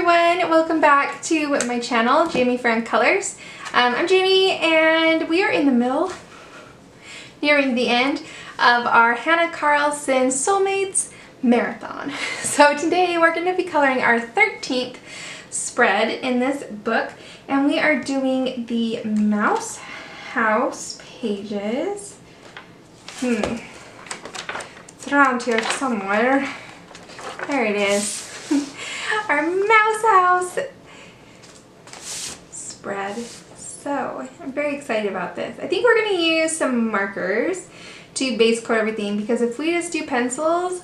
everyone, welcome back to my channel, Jamie from Colors. I'm Jamie and we are in the middle, nearing the end of our Hanna Karlzon Soulmates marathon. So today we're going to be coloring our 13th spread in this book, and we are doing the Mouse House pages. It's around here somewhere. There it is. Our Mouse House spread. So I'm very excited about this. I think we're going to use some markers to base coat everything, because if we just do pencils,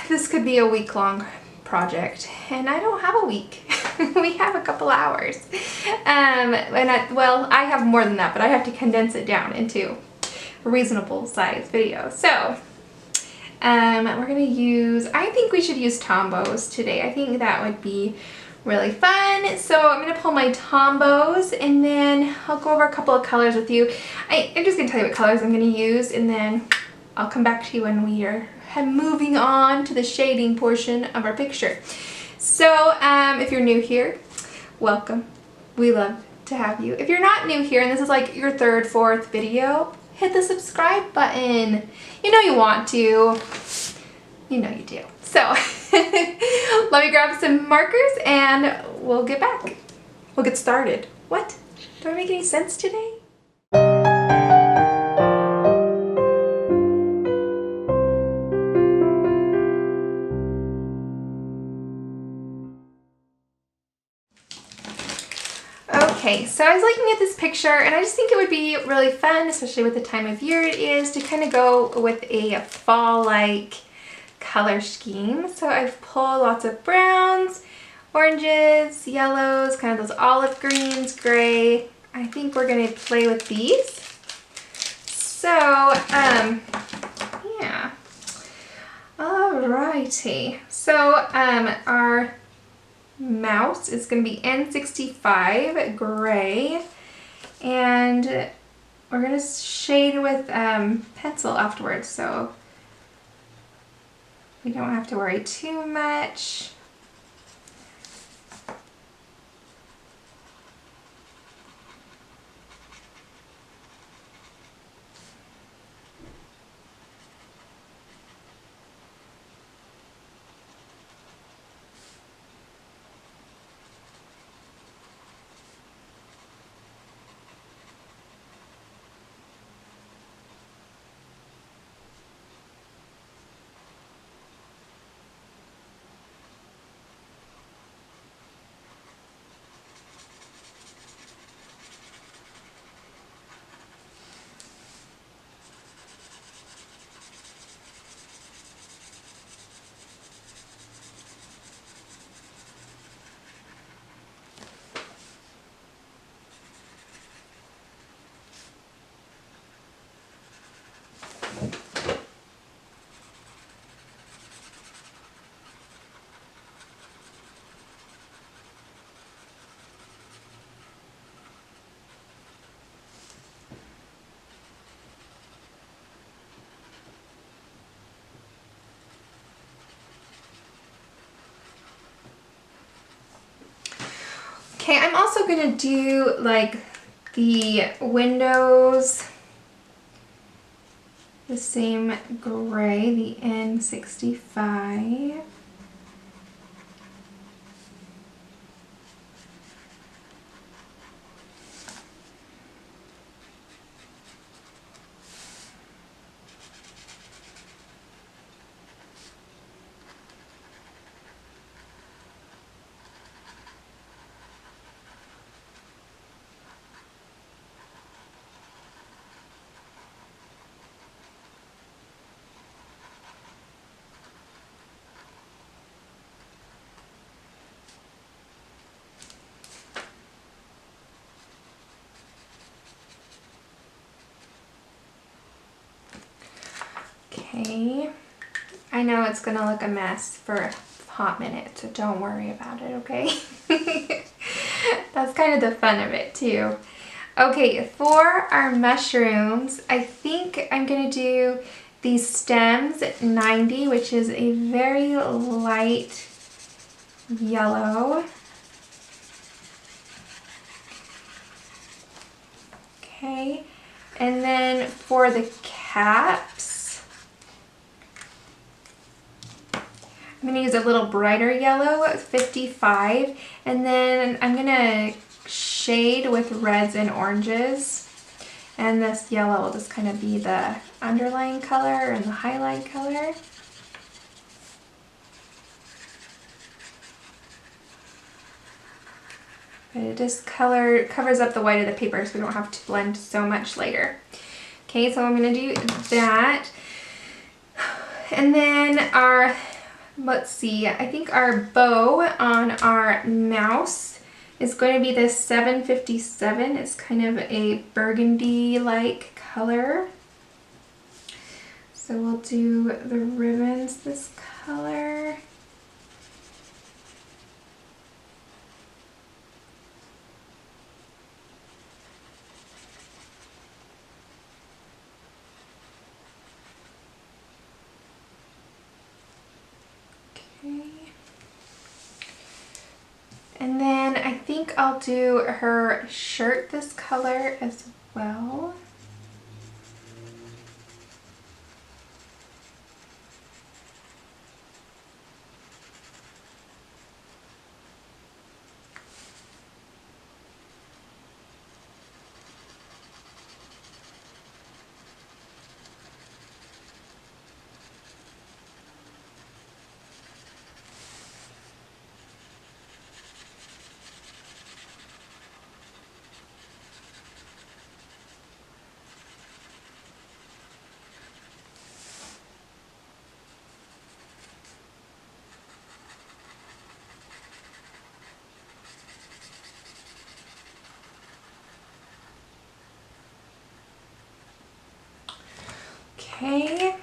this could be a week-long project, and I don't have a week. We have a couple hours. Well, I have more than that, but I have to condense it down into a reasonable size video. So we're gonna use, I think we should use Tombows today. I think that would be really fun. So I'm gonna pull my Tombows and then I'll go over a couple of colors with you. I'm just gonna tell you what colors I'm gonna use, and then I'll come back to you when we are moving on to the shading portion of our picture. So if you're new here, welcome. We love to have you. If you're not new here and this is like your third, fourth video, hit the subscribe button. You know you want to. You know you do. So let me grab some markers and we'll get back. We'll get started. What? Do I make any sense today? Okay, so I was looking at this picture and I just think it would be really fun, especially with the time of year it is, to kind of go with a fall-like color scheme. So I've pulled lots of browns, oranges, yellows, kind of those olive greens, gray. I think we're going to play with these. So, yeah. Alrighty. So, our mouse is going to be N65 gray, and we're going to shade with pencil afterwards, so we don't have to worry too much. Okay, I'm also going to do like the windows, the same gray, the N65. Okay, I know it's gonna look a mess for a hot minute, so don't worry about it, okay? That's kind of the fun of it too. Okay, for our mushrooms, I think I'm gonna do these stems 90, which is a very light yellow. Okay, and then for the caps, I'm gonna use a little brighter yellow, 55, and then I'm gonna shade with reds and oranges, and this yellow will just kind of be the underlying color and the highlight color. But it just covers up the white of the paper so we don't have to blend so much later. Okay, so I'm gonna do that. And then let's see, I think our bow on our mouse is going to be this 757. It's kind of a burgundy-like color. So we'll do the ribbons this color. And then I think I'll do her shirt this color as well. Okay.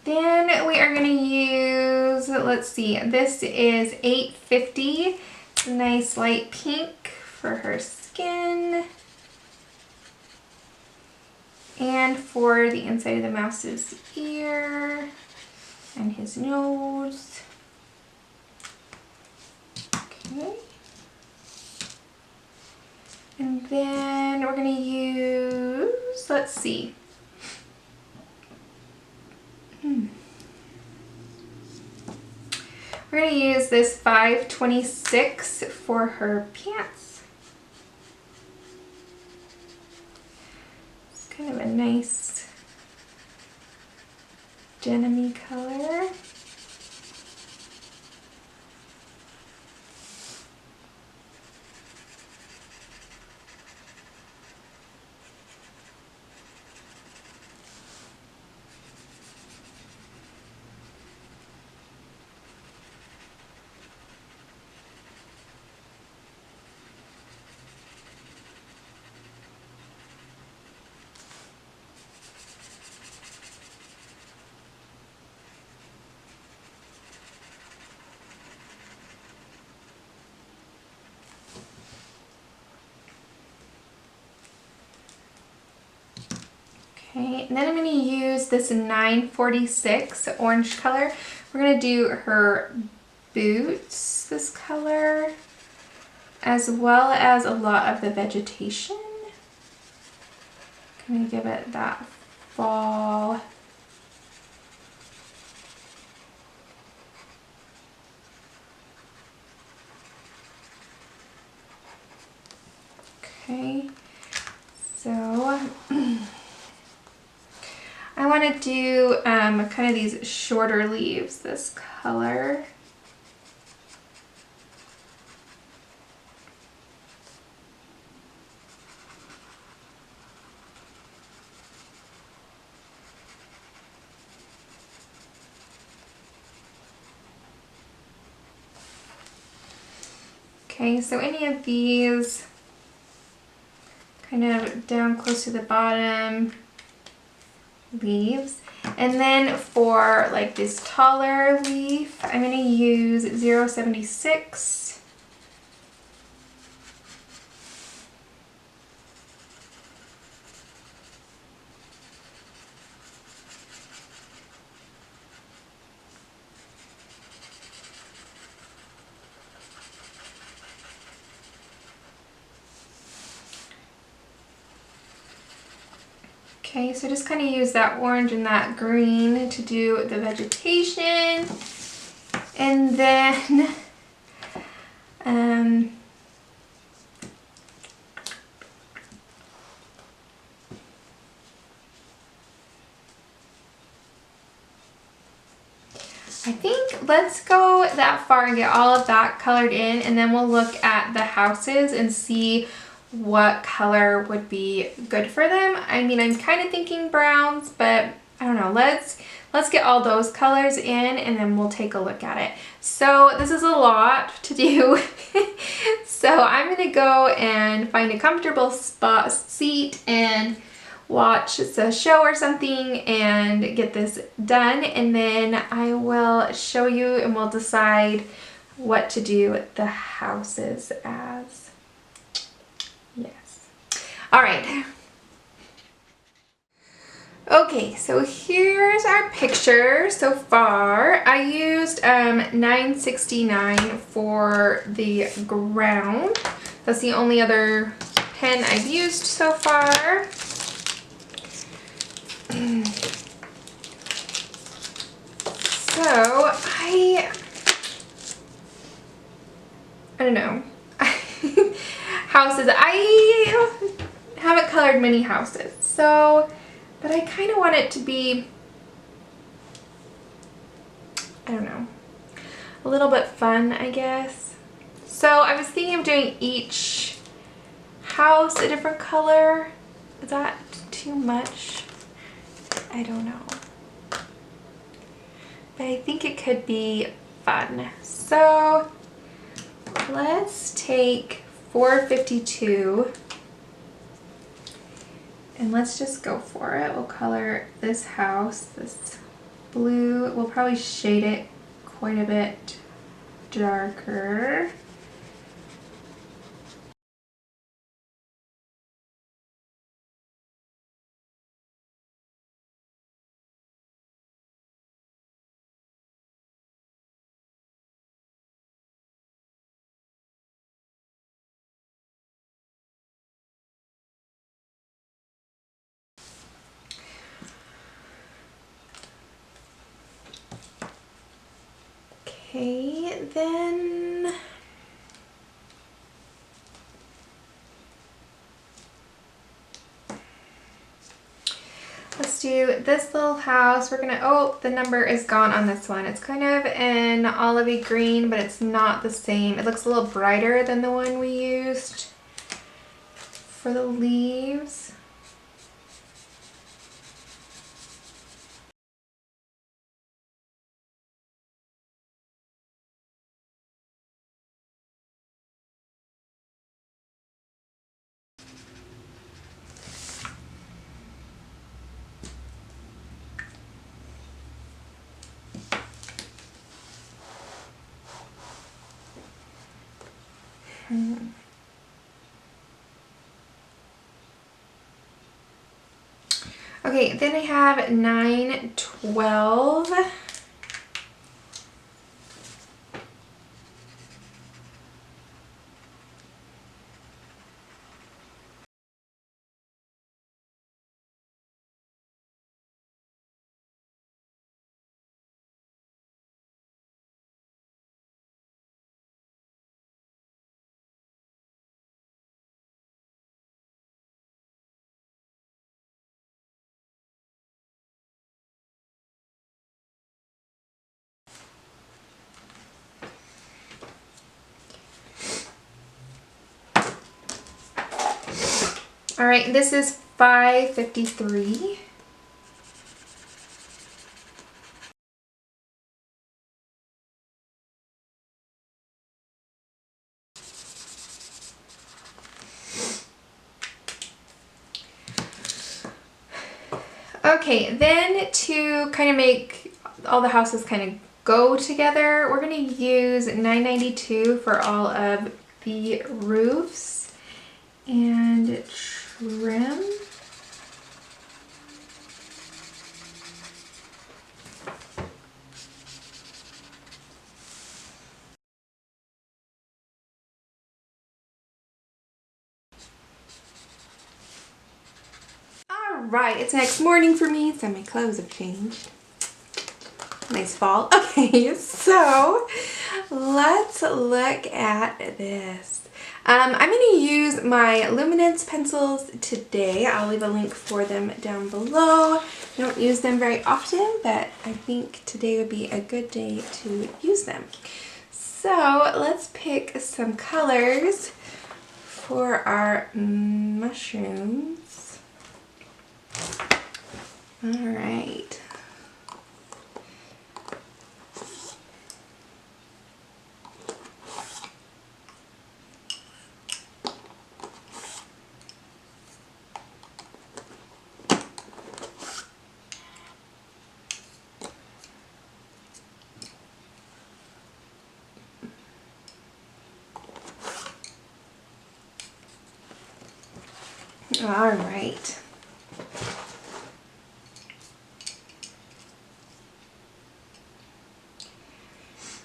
Then we are going to use, let's see, this is 850. It's a nice light pink for her skin. And for the inside of the mouse's ear and his nose. Okay. And then we're going to use, let's see. We're going to use this 526 for her pants. It's kind of a nice denim-y color. Okay, and then I'm going to use this 946 orange color. We're going to do her boots this color, as well as a lot of the vegetation. I'm going to give it that fall. Okay, so I want to do kind of these shorter leaves this color. Okay, so any of these kind of down close to the bottom leaves. And then for like this taller leaf, I'm going to use 076. Okay, so just kind of use that orange and that green to do the vegetation. And then, I think let's go that far and get all of that colored in, and then we'll look at the houses and see what color would be good for them. I mean, I'm kind of thinking browns, but I don't know. Let's get all those colors in and then we'll take a look at it. So this is a lot to do. So I'm gonna go and find a comfortable seat and watch a show or something and get this done, and then I will show you and we'll decide what to do the houses as. Yes. All right. Okay, so here's our picture so far. I used 969 for the ground. That's the only other pen I've used so far. So I don't know. Houses. I haven't colored many houses, so, but I kind of want it to be, I don't know, a little bit fun, I guess. So I was thinking of doing each house a different color. Is that too much? I don't know. But I think it could be fun. So let's take 452 and let's just go for it. We'll color this house this blue. We'll probably shade it quite a bit darker. Okay, then let's do this little house. We're gonna, oh, the number is gone on this one. It's kind of an olivey green, but it's not the same. It looks a little brighter than the one we used for the leaves. Okay, then I have 912. All right, this is 553. Okay, then to kind of make all the houses kind of go together, we're going to use 992 for all of the roofs and trim. right, it's next morning for me, so my clothes have changed. Nice fall. Okay, so let's look at this. I'm going to use my Luminance pencils today. I'll leave a link for them down below. I don't use them very often, but I think today would be a good day to use them. So let's pick some colors for our mushrooms. All right. All right.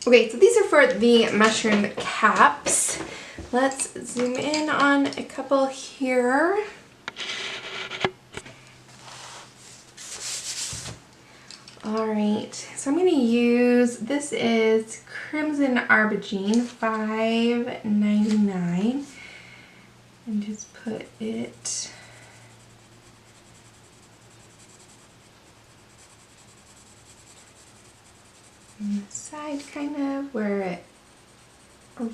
Okay, so these are for the mushroom caps. Let's zoom in on a couple here. All right, so I'm going to use, this is Crimson Aubergine, $5.99, and just put it on the side, kind of where it, okay.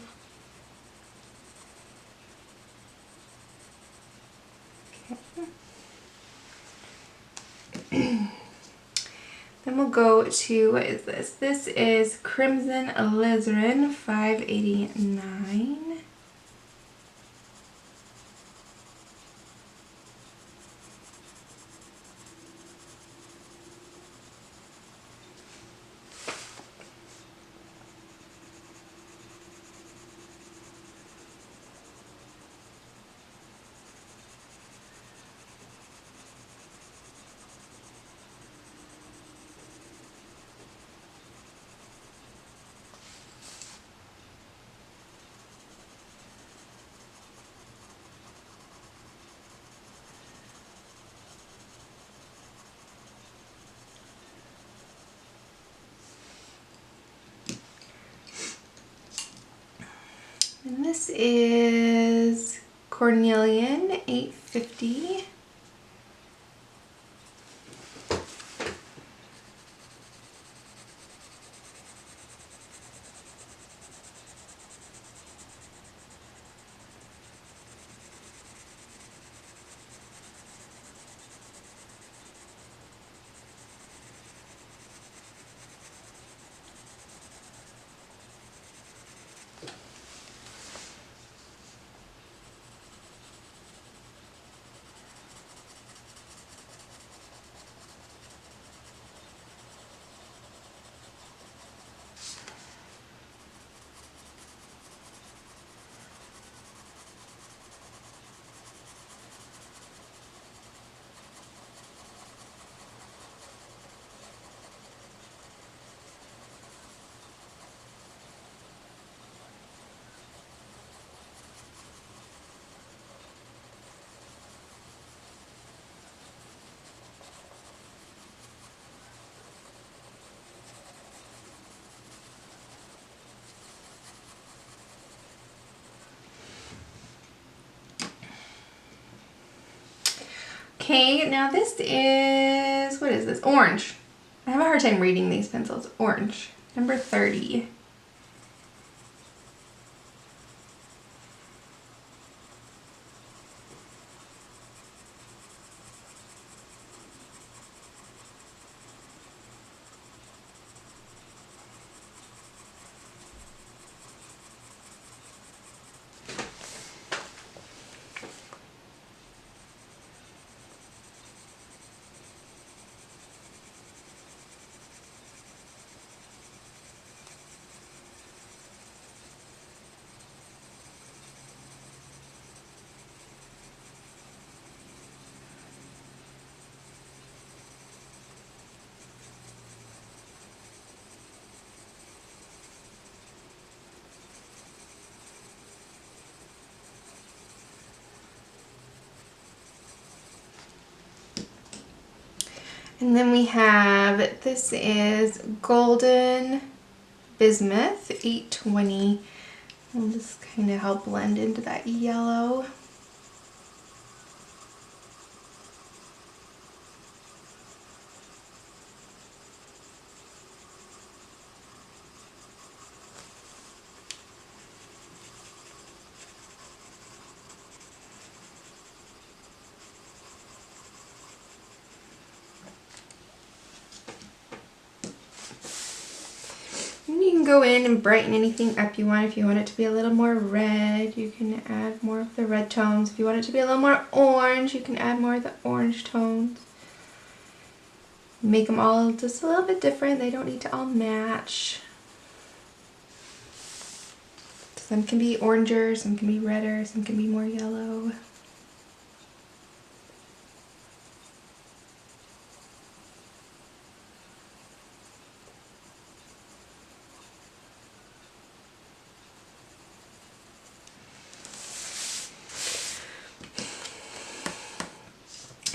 Then we'll go to, what is this? This is Crimson Alizarin, $5.89. And this is Cornelian, $8.50. Okay, now this is, what is this? Orange. I have a hard time reading these pencils. Orange, number 30. And then we have, this is Golden Bismuth 820. I'll just kind of help blend into that yellow. You can go in and brighten anything up you want. If you want it to be a little more red, you can add more of the red tones. If you want it to be a little more orange, you can add more of the orange tones. Make them all just a little bit different. They don't need to all match. Some can be oranger, some can be redder, some can be more yellow.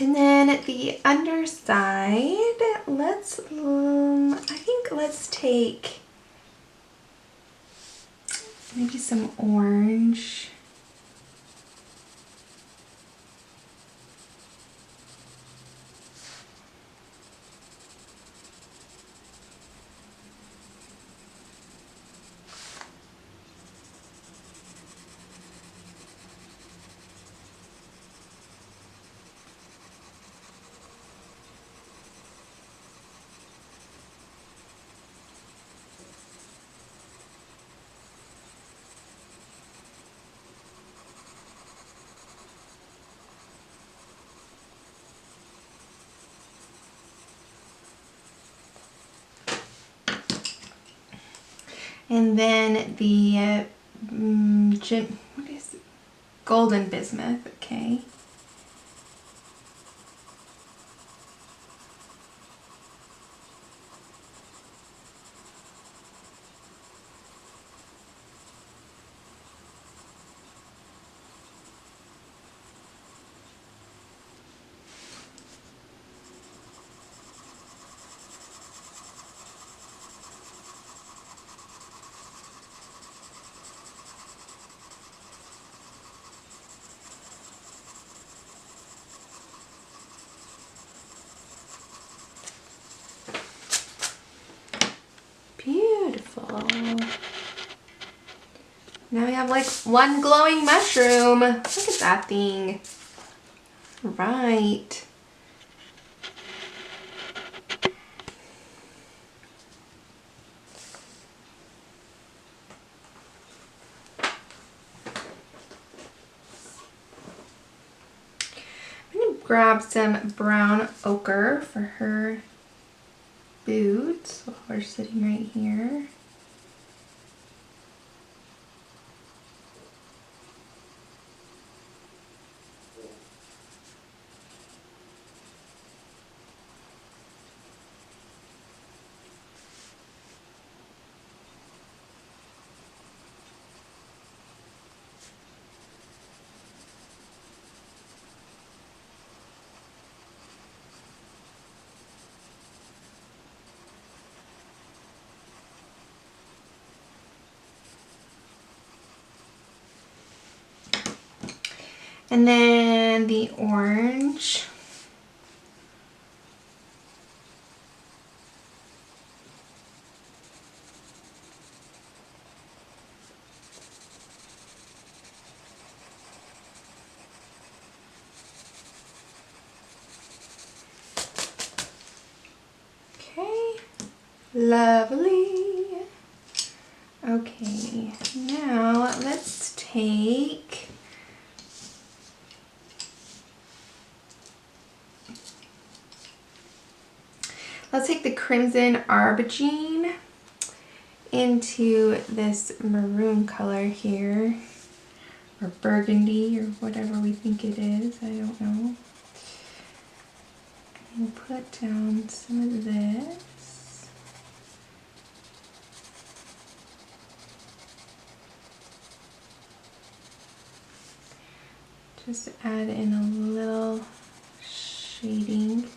And then the underside, let's take maybe some orange. And then the what is it? Golden Bismuth, okay. Beautiful. Now we have like one glowing mushroom. Look at that thing. Right. I'm going to grab some brown ochre for her boots while we're sitting right here. And then the orange. Okay, lovely. Okay, now let's take the crimson aubergine into this maroon color here, or burgundy, or whatever we think it is, I don't know. And put down some of this. Just add in a little shading.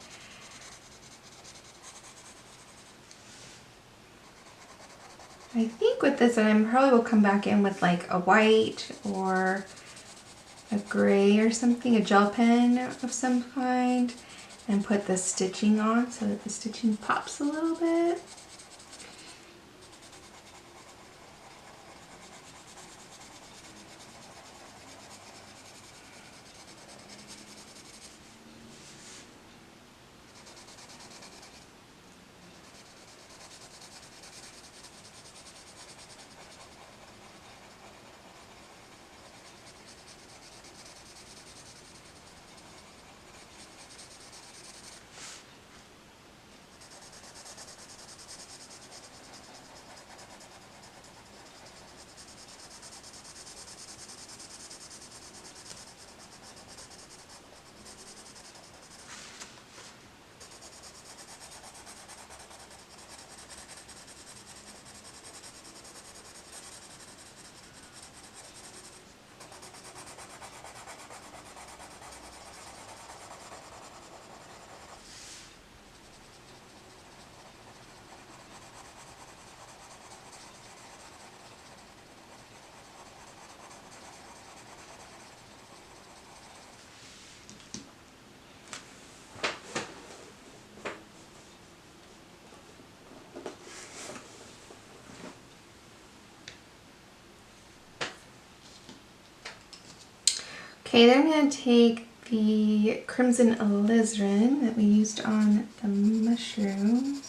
I think with this one, I probably will come back in with like a white or a gray or something, a gel pen of some kind, and put the stitching on so that the stitching pops a little bit. Okay, then I'm going to take the crimson alizarin that we used on the mushroom.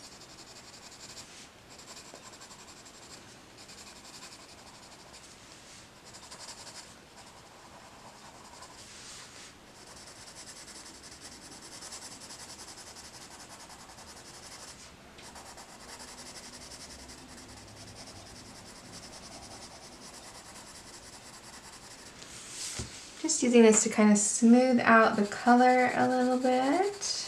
Just using this to kind of smooth out the color a little bit.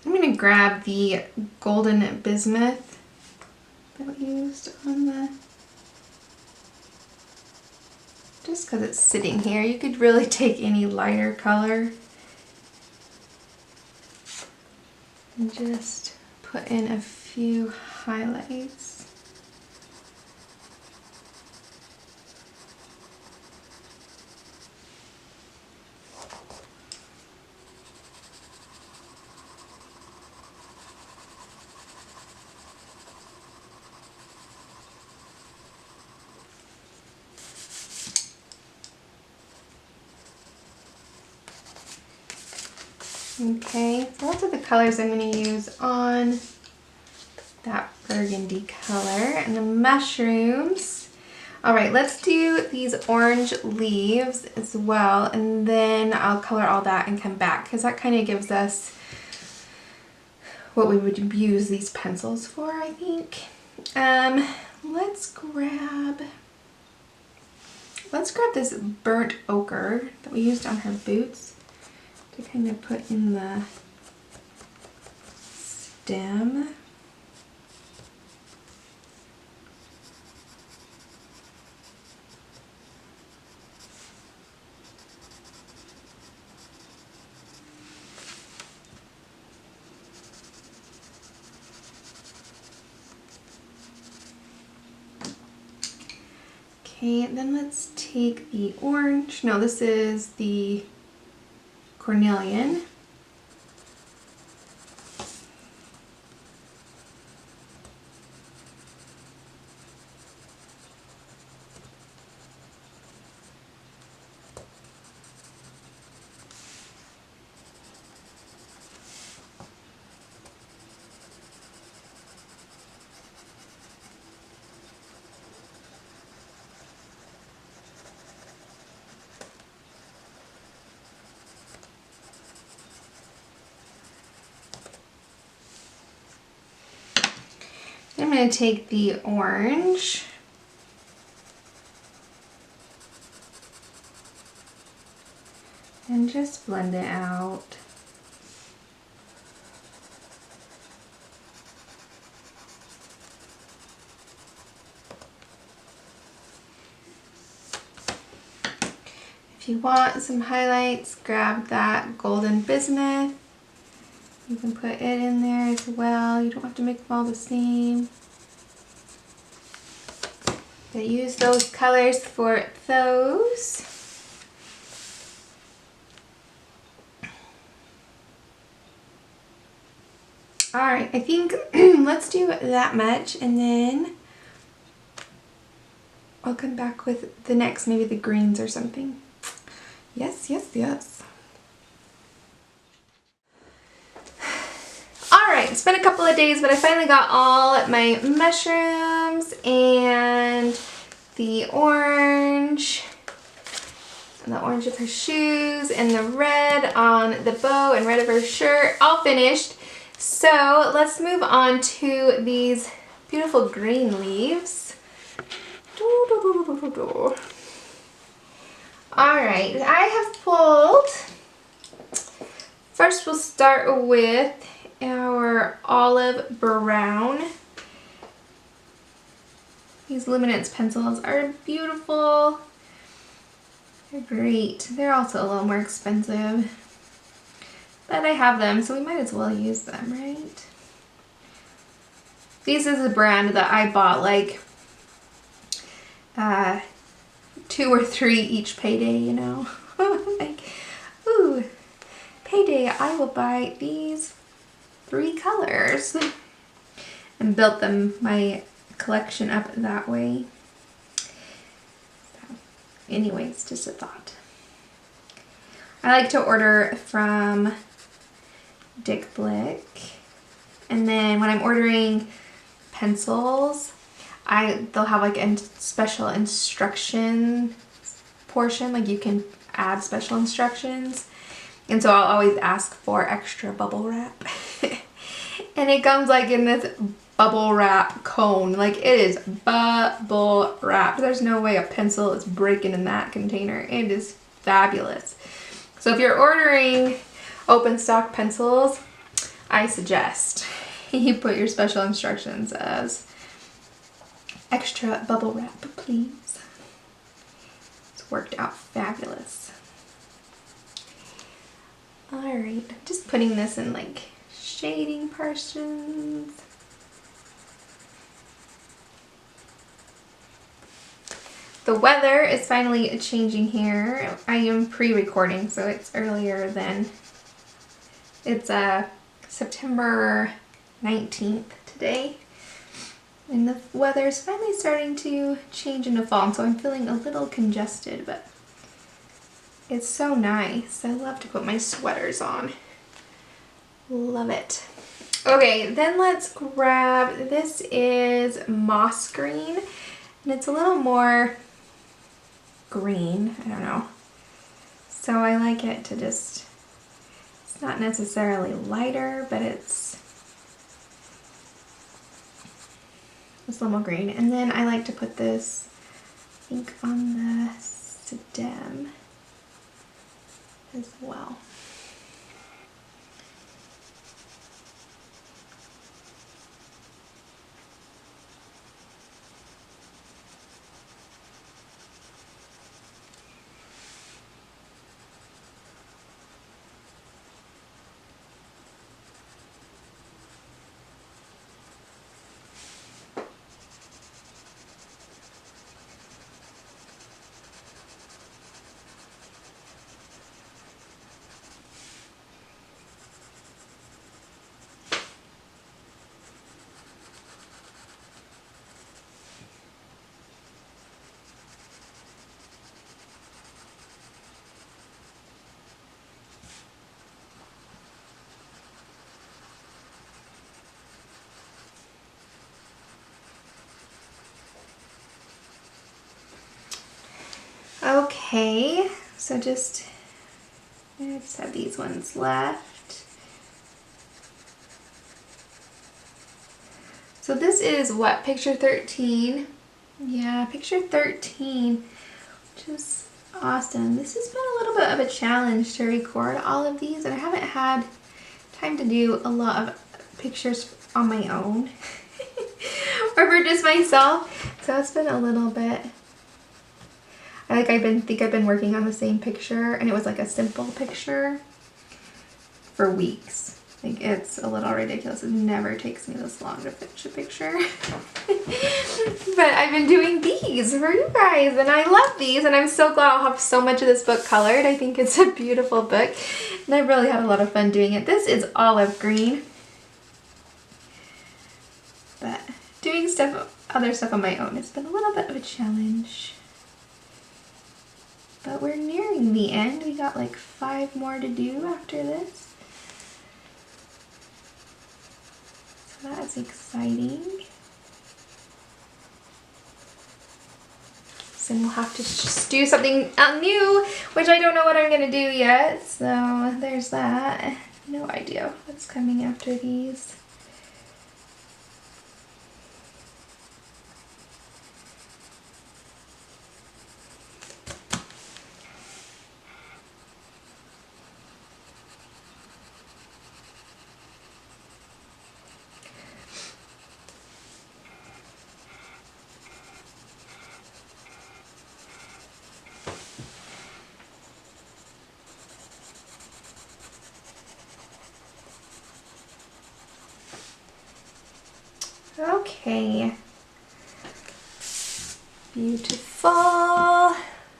I'm going to grab the golden bismuth that we used on the, just because it's sitting here. You could really take any lighter color and just put in a few highlights. Okay, so those are the colors I'm going to use on that burgundy color and the mushrooms. All right, let's do these orange leaves as well, and then I'll color all that and come back because that kind of gives us what we would use these pencils for, I think. Let's grab this burnt ochre that we used on her boots to kind of put in the stem. Okay, then let's take the orange. No, this is the cornelian. I'm going to take the orange and just blend it out. If you want some highlights, grab that golden bismuth. You can put it in there as well. You don't have to make them all the same. But use those colors for those. Alright, I think let's do that much and then I'll come back with the next, maybe the greens or something. Yes, yes, yes. Alright, it's been a couple of days, but I finally got all my mushrooms and the orange of her shoes and the red on the bow and red of her shirt, all finished. So let's move on to these beautiful green leaves. Alright, I have pulled, first we'll start with our olive brown. These luminance pencils are beautiful. They're great. They're also a little more expensive, but I have them, so we might as well use them, right? This is a brand that I bought like 2 or 3 each payday, you know. Like, ooh, payday, I will buy these 3 colors. And built my collection up that way. So, anyways, just a thought. I like to order from Dick Blick. And then when I'm ordering pencils, they'll have like a special instruction portion, like you can add special instructions, and so I'll always ask for extra bubble wrap. And it comes like in this bubble wrap cone, like it is bubble wrap. There's no way a pencil is breaking in that container. It is fabulous. So if you're ordering open stock pencils, I suggest you put your special instructions as extra bubble wrap, please. It's worked out fabulous. Alright, I'm just putting this in like shading portions. The weather is finally changing here. I am pre-recording, so it's earlier than, it's September 19th today. And the weather is finally starting to change into fall, so I'm feeling a little congested, but it's so nice. I love to put my sweaters on. Love it. Okay, then let's grab, this is moss green, and it's a little more green, I don't know. So I like it to just, it's not necessarily lighter, but it's a little more green. And then I like to put this, I think, on the stem as well. Okay, so I just have these ones left. So this is what, picture 13? Yeah, picture 13, which is awesome. This has been a little bit of a challenge to record all of these, and I haven't had time to do a lot of pictures on my own or for just myself. So it's been a little bit, think I've been working on the same picture, and it was like a simple picture for weeks. Like, it's a little ridiculous. It never takes me this long to finish a picture. But I've been doing these for you guys, and I love these, and I'm so glad I'll have so much of this book colored. I think it's a beautiful book, and I really had a lot of fun doing it. This is olive green. But doing other stuff on my own has been a little bit of a challenge. But we're nearing the end. We got like 5 more to do after this. So that's exciting. So we'll have to just do something new, which I don't know what I'm gonna do yet. So there's that. No idea what's coming after these. Okay, beautiful,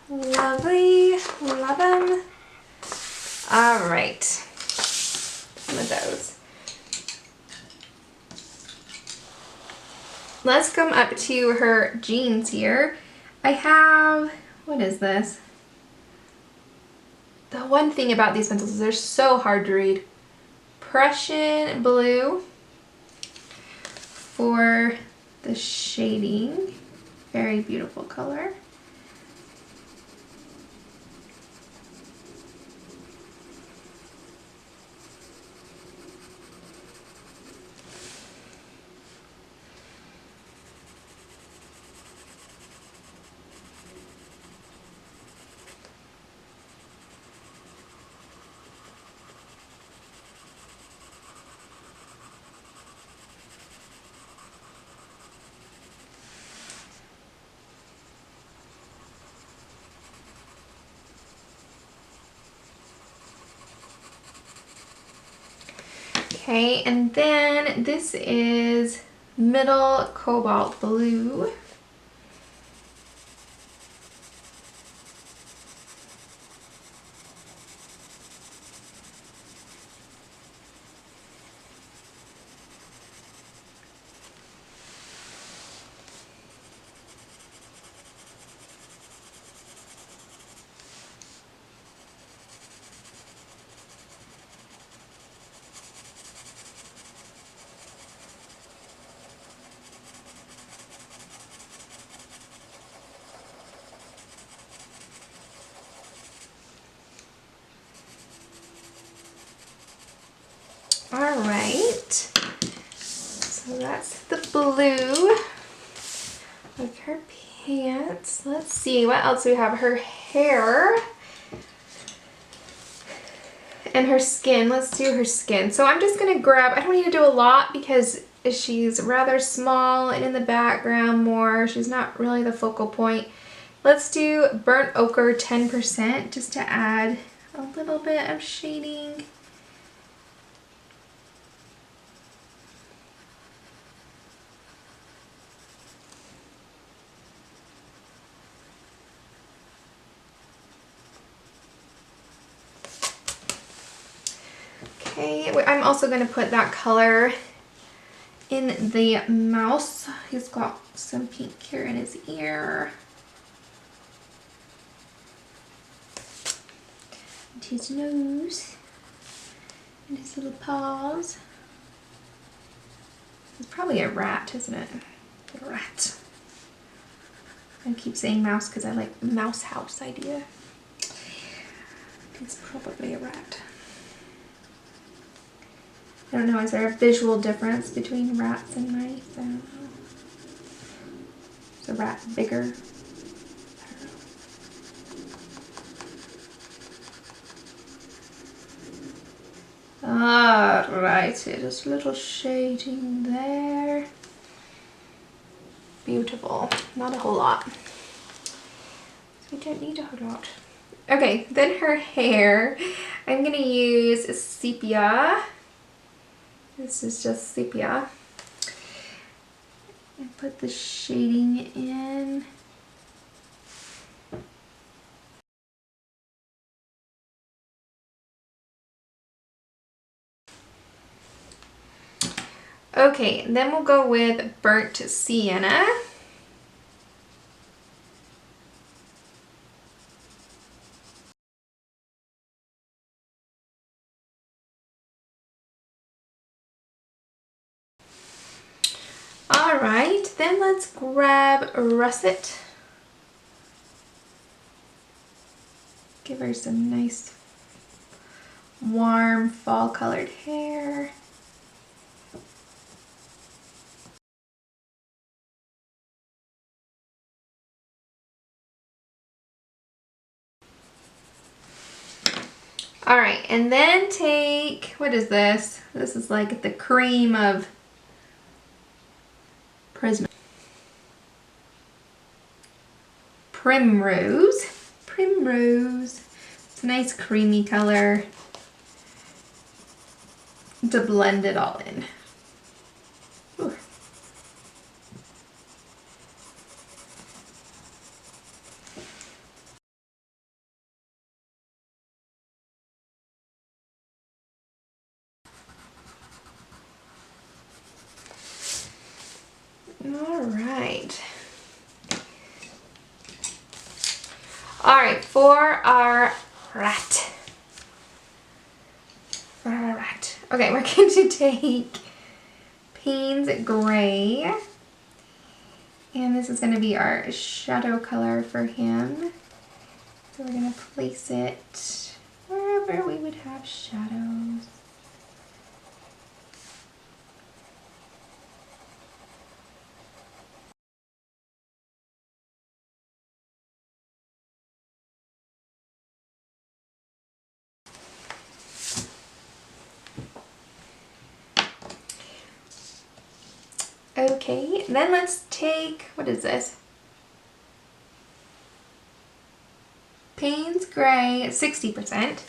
lovely, love them. All right, some of those. Let's come up to her jeans here. I have, what is this? The one thing about these pencils is they're so hard to read. Prussian blue for the shading. Very beautiful color. Okay, and then this is middle cobalt blue. All right, so that's the blue. Like her pants. Let's see, what else do we have? Her hair and her skin. Let's do her skin. So I'm just gonna grab, I don't need to do a lot because she's rather small and in the background more. She's not really the focal point. Let's do burnt ochre 10% just to add a little bit of shading. Okay, I'm also going to put that color in the mouse. He's got some pink here in his ear. And his nose. And his little paws. It's probably a rat, isn't it? A rat. I keep saying mouse because I like mouse house idea. It's probably a rat. I don't know, is there a visual difference between rats and mice? I don't know. Is a rat bigger? Alright, so just a little shading there. Beautiful. Not a whole lot. So we don't need a whole lot. Okay, then her hair. I'm gonna use sepia. This is just sepia. And put the shading in. Okay, then we'll go with burnt sienna. Alright, then let's grab russet. Give her some nice warm fall colored hair. Alright, and then take, what is this? This is like the cream of Primrose. Primrose. It's a nice creamy color to blend it all in. Ooh. Alright. Alright, for our rat. Okay, we're going to take Payne's Gray. And this is going to be our shadow color for him. So we're going to place it wherever we would have shadows. Okay, then let's take, what is this? Payne's Gray, 60%.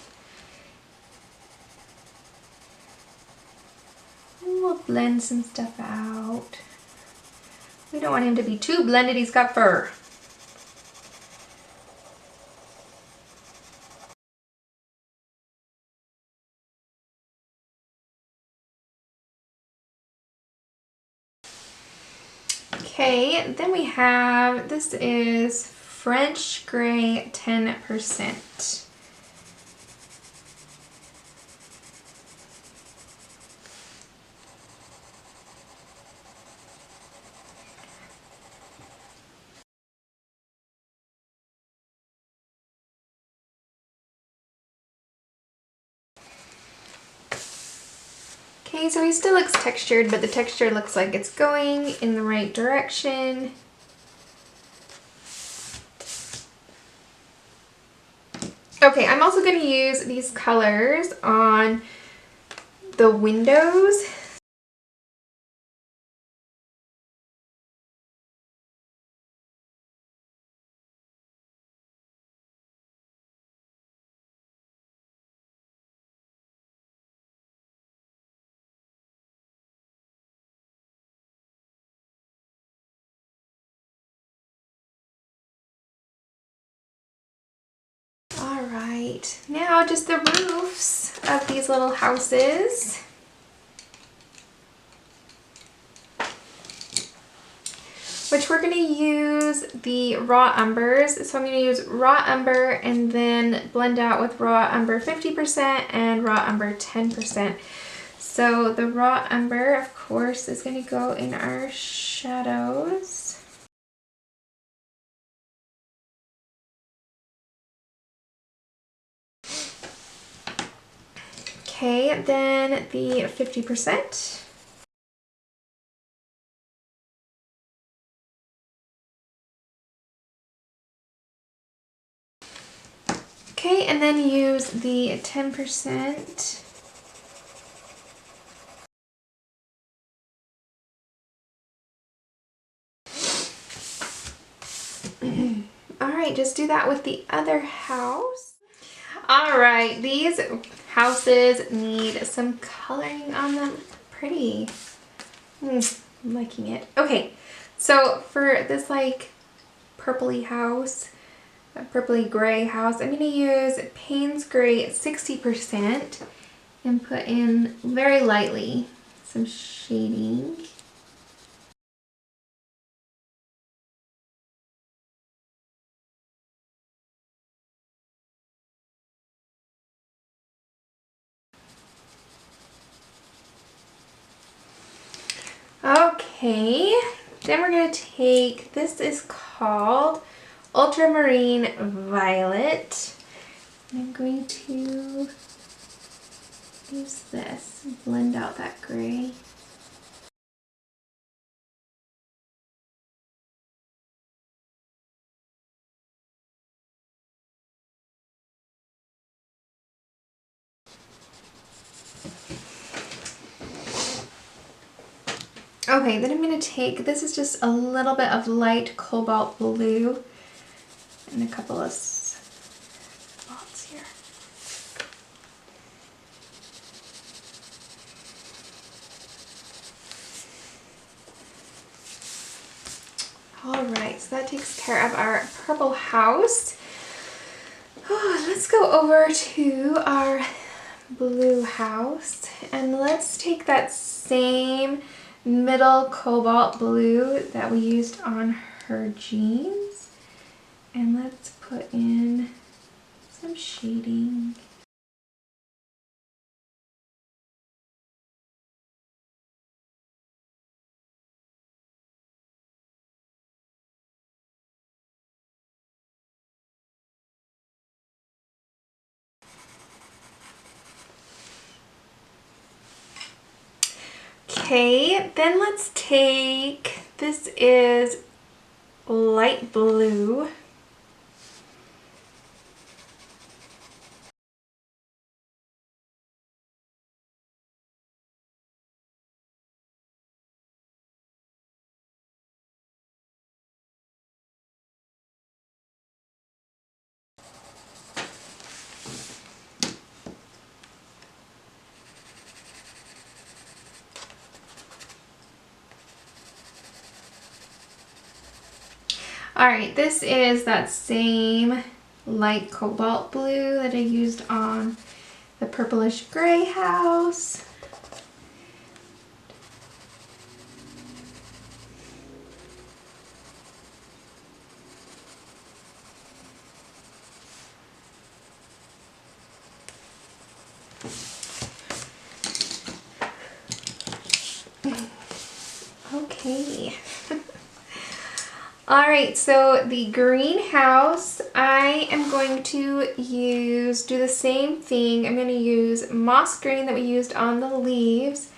We'll blend some stuff out. We don't want him to be too blended, he's got fur. Okay, then we have, this is French Gray 10%. Okay, so he still looks textured, but the texture looks like it's going in the right direction. Okay, I'm also going to use these colors on the windows. Alright, now just the roofs of these little houses. Which we're going to use the raw umbers. So I'm going to use raw umber and then blend out with raw umber 50% and raw umber 10%. So the raw umber, of course, is going to go in our shadows. Okay, then the 50%. Okay, and then use the 10%. All right, just do that with the other house. All right, these houses need some coloring on them. Pretty. I'm liking it. Okay, so for this like purpley house, a purpley gray house, I'm gonna use Payne's Gray 60% and put in very lightly some shading. Okay, then we're gonna take, this is called Ultramarine Violet. I'm going to use this, blend out that gray. Okay, then I'm going to take, this is just a little bit of light cobalt blue and a couple of spots here. Alright, so that takes care of our purple house. Oh, let's go over to our blue house and let's take that same middle cobalt blue that we used on her jeans and let's put in some shading. Okay, then let's take, this is light blue. Alright, this is that same light cobalt blue that I used on the purplish gray house. Okay. Alright, so the greenhouse, I am going to do the same thing. I'm going to use moss green that we used on the leaves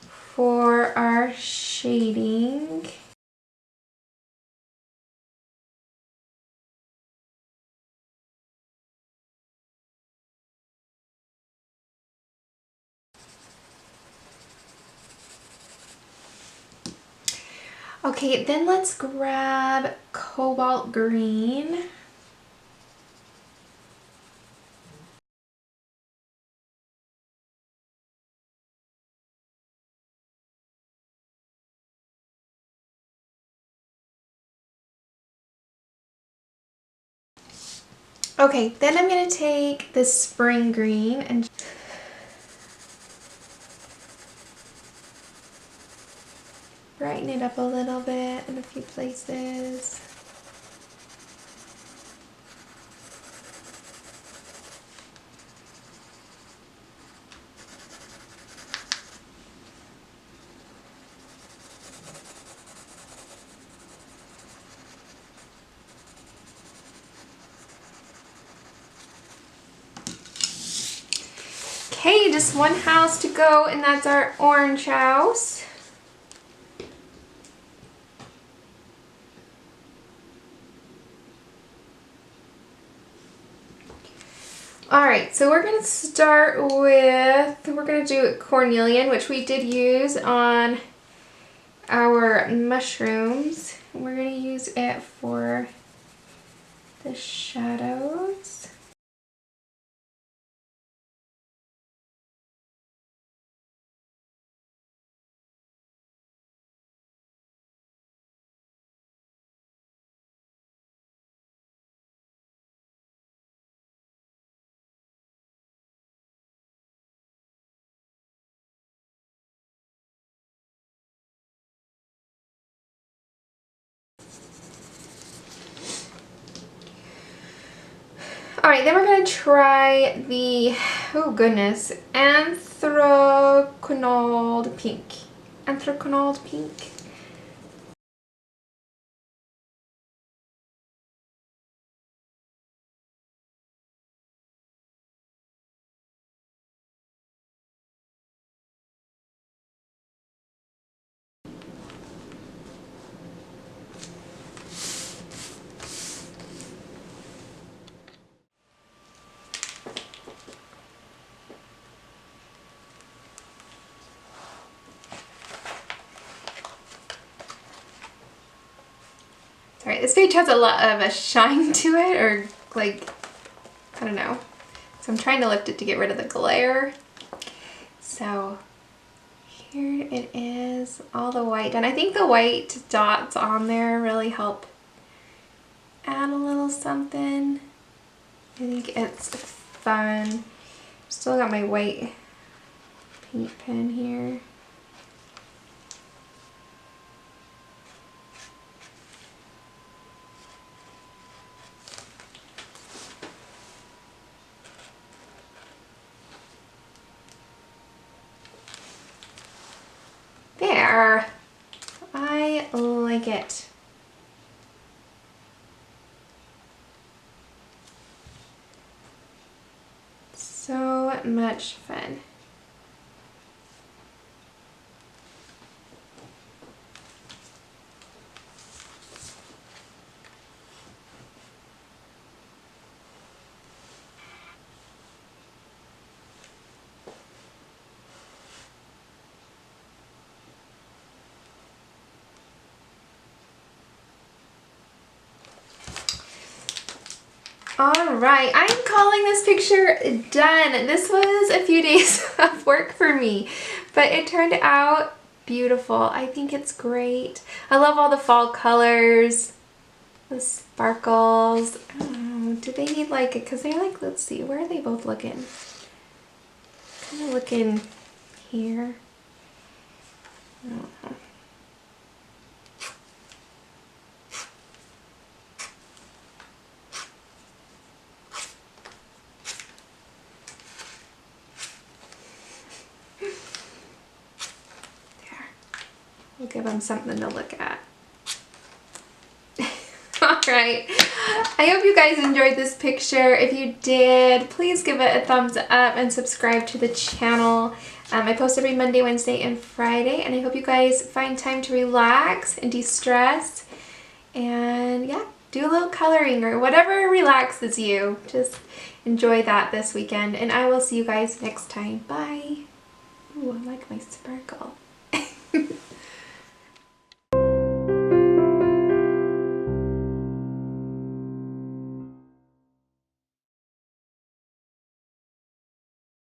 for our shading. Okay, then let's grab cobalt green. Okay, then I'm going to take this spring green and brighten it up a little bit in a few places. Okay, just one house to go, and that's our orange house. Alright, so we're going to start with, we're going to do cornelian, which we did use on our mushrooms. We're going to use it for the shadows. Alright, then we're going to try the, oh goodness, anthraquinoled pink. Anthraquinoled pink. Alright, this page has a lot of a shine to it, or like, I don't know. So I'm trying to lift it to get rid of the glare. So here it is, all the white done. I think the white dots on there really help add a little something. I think it's fun. Still got my white paint pen here. There. I like it. So much fun. Alright, I'm calling this picture done. This was a few days of work for me, but it turned out beautiful. I think it's great. I love all the fall colors, the sparkles. I don't know, do they need like it? Because they're like, let's see, where are they both looking? Kind of looking here. I don't know. We'll give them something to look at. Alright, I hope you guys enjoyed this picture. If you did, please give it a thumbs up and subscribe to the channel. I post every Monday, Wednesday, and Friday, and I hope you guys find time to relax and de-stress. And yeah, do a little coloring or whatever relaxes you. Just enjoy that this weekend, and I will see you guys next time. Bye. Ooh, I like my sparkle.